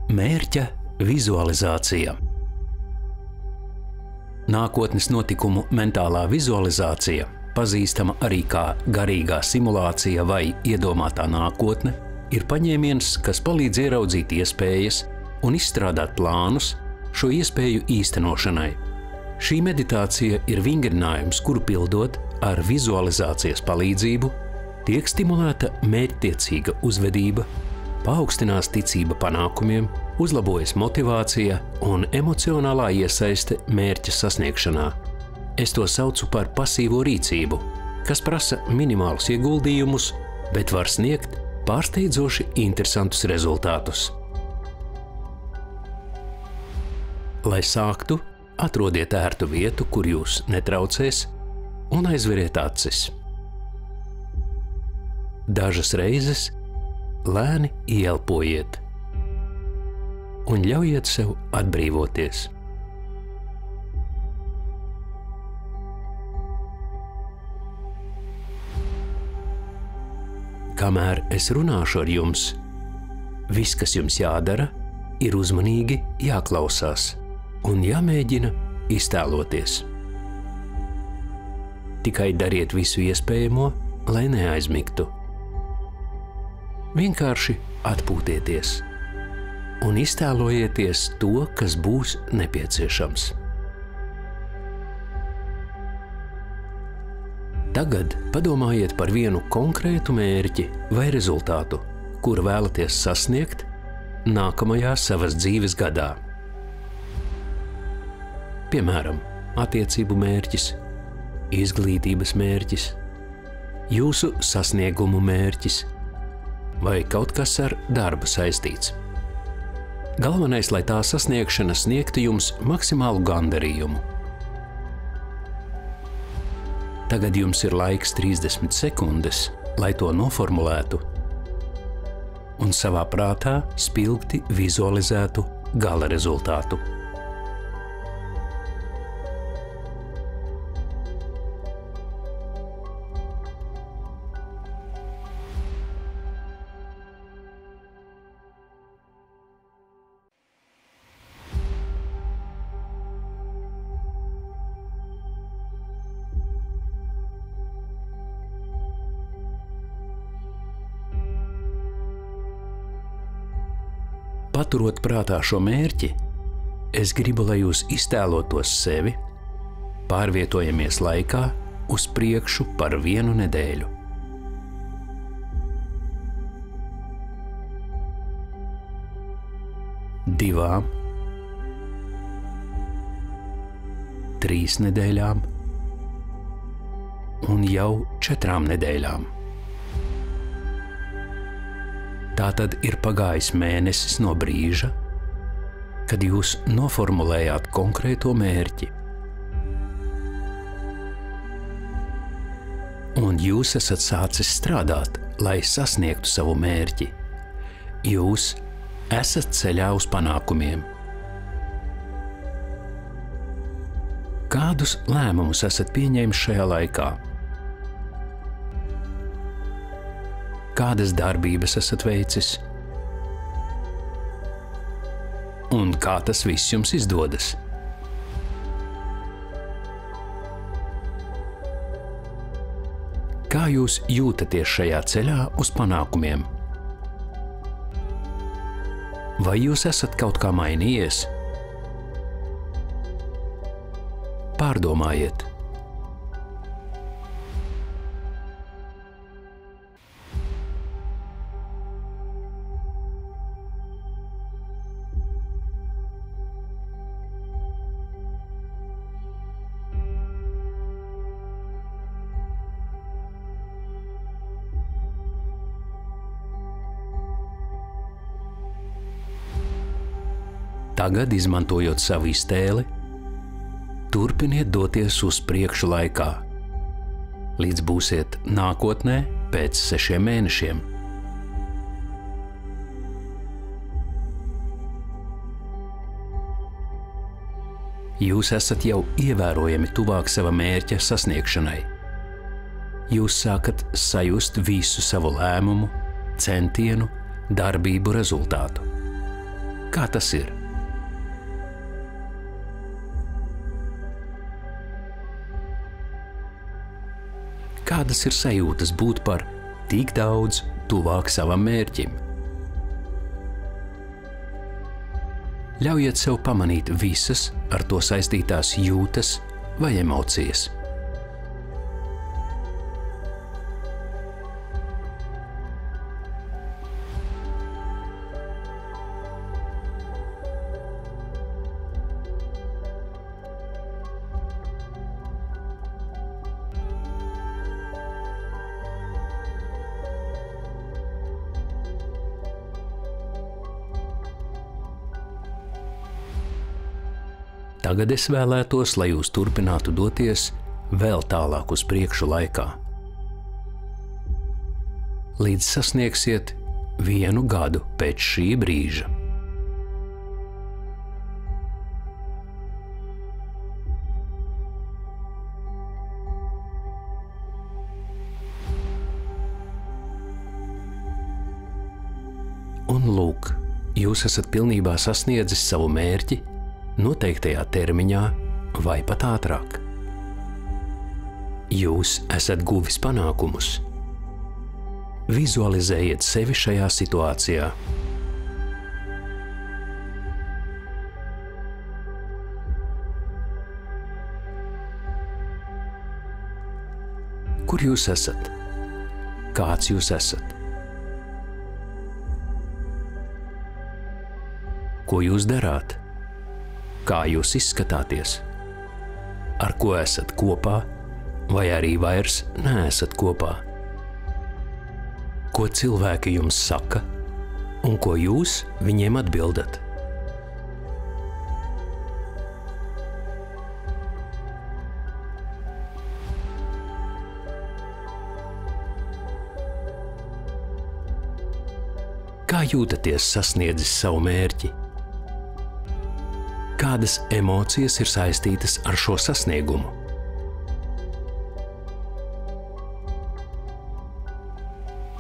Mērķa vizualizācija. Nākotnes notikumu mentālā vizualizācija, pazīstama arī kā garīgā simulācija vai iedomātā nākotne, ir paņēmiens, kas palīdz ieraudzīt iespējas un izstrādāt plānus šo iespēju īstenošanai. Šī meditācija ir vingrinājums, kuru pildot ar vizualizācijas palīdzību, tiek stimulēta mērķtiecīga uzvedība, paaugstinās ticība panākumiem, uzlabojas motivācija un emocionālā iesaiste mērķa sasniegšanā. Es to saucu par pasīvo rīcību, kas prasa minimālus ieguldījumus, bet var sniegt pārsteidzoši interesantus rezultātus. Lai sāktu, atrodiet ērtu vietu, kur jūs netraucēs, un aizveriet acis. Dažas reizes lēni ieelpojiet un ļaujiet sev atbrīvoties. Kamēr es runāšu ar jums, viss, kas jums jādara, ir uzmanīgi jāklausās un jāmēģina iztēloties. Tikai dariet visu iespējamo, lai neaizmigtu. Vienkārši atpūtieties un iztēlojieties to, kas būs nepieciešams. Tagad padomājiet par vienu konkrētu mērķi vai rezultātu, kuru vēlaties sasniegt nākamajā savas dzīves gadā. Piemēram, attiecību mērķis, izglītības mērķis, jūsu sasniegumu mērķis vai kaut kas ar darbu saistīts. Galvenais, lai tā sasniegšana sniegtu jums maksimālu gandarījumu. Tagad jums ir laiks 30 sekundes, lai to noformulētu un savā prātā spilgti vizualizētu gala rezultātu. Paturot prātā šo mērķi, es gribu, lai jūs iztēlotos sevi, pārvietojamies laikā uz priekšu par 1 nedēļu. Divām, 3 nedēļām un jau 4 nedēļām. Tātad ir pagājis mēnesis no brīža, kad jūs noformulējāt konkrēto mērķi. Un jūs esat sācis strādāt, lai sasniegtu savu mērķi. Jūs esat ceļā uz panākumiem. Kādus lēmumus esat pieņēmis šajā laikā? Kādas darbības esat veicis? Un kā tas viss jums izdodas? Kā jūs jūtaties šajā ceļā uz panākumiem? Vai jūs esat kaut kā mainījies? Pārdomājiet. Tagad, izmantojot savu iztēli, turpiniet doties uz priekšu laikā, līdz būsiet nākotnē pēc 6 mēnešiem. Jūs esat jau ievērojami tuvāk sava mērķa sasniegšanai. Jūs sākat sajust visu savu lēmumu, centienu, darbību rezultātu. Kā tas ir? Kādas ir sajūtas būt par tik daudz tuvāk savam mērķim? Ļaujiet sev pamanīt visas ar to saistītās jūtas vai emocijas. Tagad es vēlētos, lai jūs turpinātu doties vēl tālāk uz priekšu laikā, līdz sasniegsiet 1 gadu pēc šī brīža. Un lūk, jūs esat pilnībā sasniedzis savu mērķi noteiktajā termiņā vai pat ātrāk. Jūs esat guvis panākumus. Vizualizējiet sevi šajā situācijā. Kur jūs esat? Kāds jūs esat? Ko jūs darāt? Kā jūs izskatāties? Ar ko esat kopā, vai arī vairs neesat kopā? Ko cilvēki jums saka, un ko jūs viņiem atbildat? Kā jūtaties sasniedzis savu mērķi? Kādas emocijas ir saistītas ar šo sasniegumu?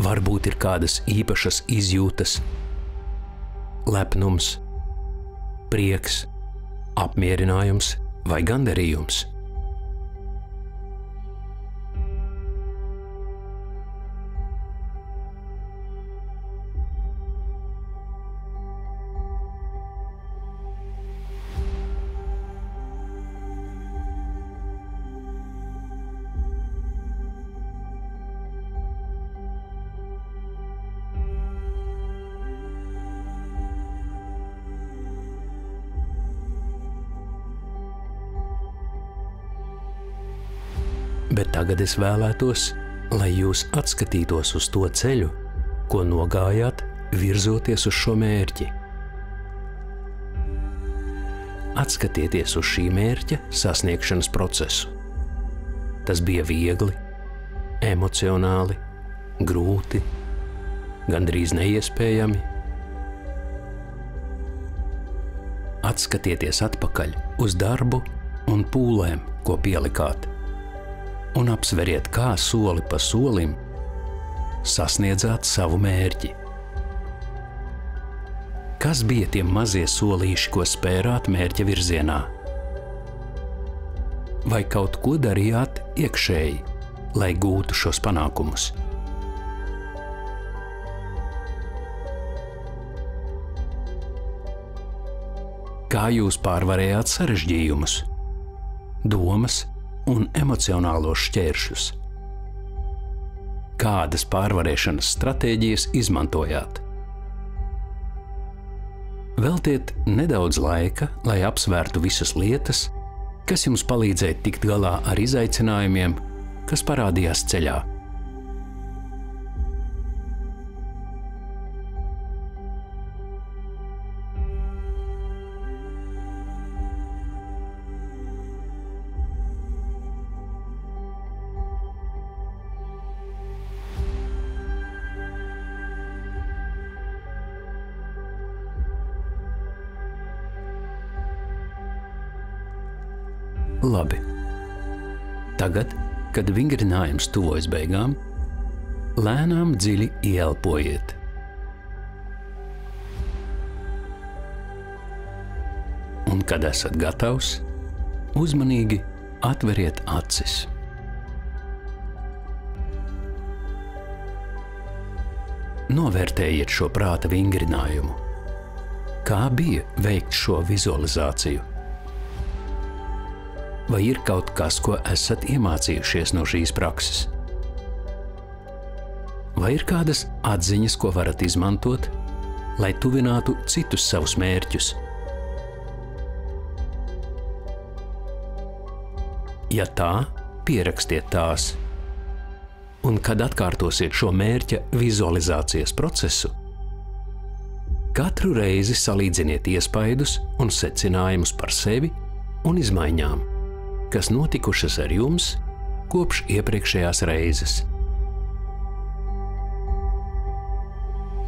Varbūt ir kādas īpašas izjūtas, lepnums, prieks, apmierinājums vai gandarījums. Bet tagad es vēlētos, lai jūs atskatītos uz to ceļu, ko nogājāt, virzoties uz šo mērķi. Atskatieties uz šī mērķa sasniegšanas procesu. Tas bija viegli, emocionāli, grūti, gandrīz neiespējami. Atskatieties atpakaļ uz darbu un pūlēm, ko pielikāt, un apsveriet, kā soli pa solim sasniedzāt savu mērķi. Kas bija tie mazie solīši, ko spērāt mērķa virzienā? Vai kaut ko darījāt iekšēji, lai gūtu šos panākumus? Kā jūs pārvarējāt sarežģījumus, domas un emocionālos šķēršļus? Kādas pārvarēšanas stratēģijas izmantojāt? Veltiet nedaudz laika, lai apsvērtu visas lietas, kas jums palīdzēja tikt galā ar izaicinājumiem, kas parādījās ceļā. Labi. Tagad, kad vingrinājums tuvojas beigām, lēnām dziļi ieelpojiet. Un, kad esat gatavs, uzmanīgi atveriet acis. Novērtējiet šo prāta vingrinājumu. Kā bija veikt šo vizualizāciju? Vai ir kaut kas, ko esat iemācījušies no šīs prakses? Vai ir kādas atziņas, ko varat izmantot, lai tuvinātu citus savus mērķus? Ja tā, pierakstiet tās. Un, kad atkārtosiet šo mērķa vizualizācijas procesu, katru reizi salīdziniet iespaidus un secinājumus par sevi un izmaiņām, kas notikušas ar jums kopš iepriekšējās reizes.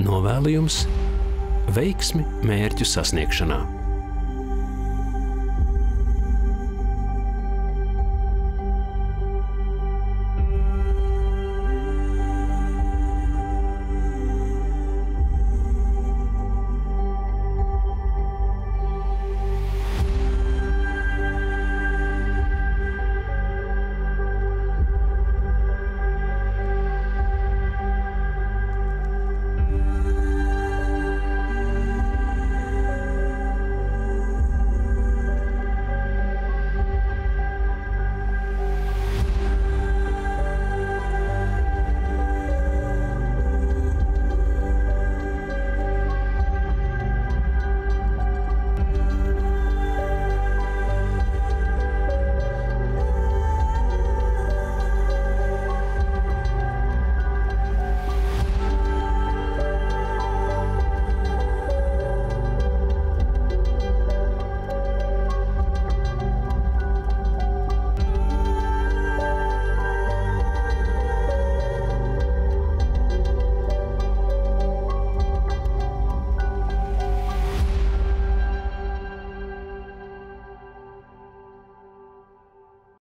Novēlu jums veiksmi mērķu sasniegšanā!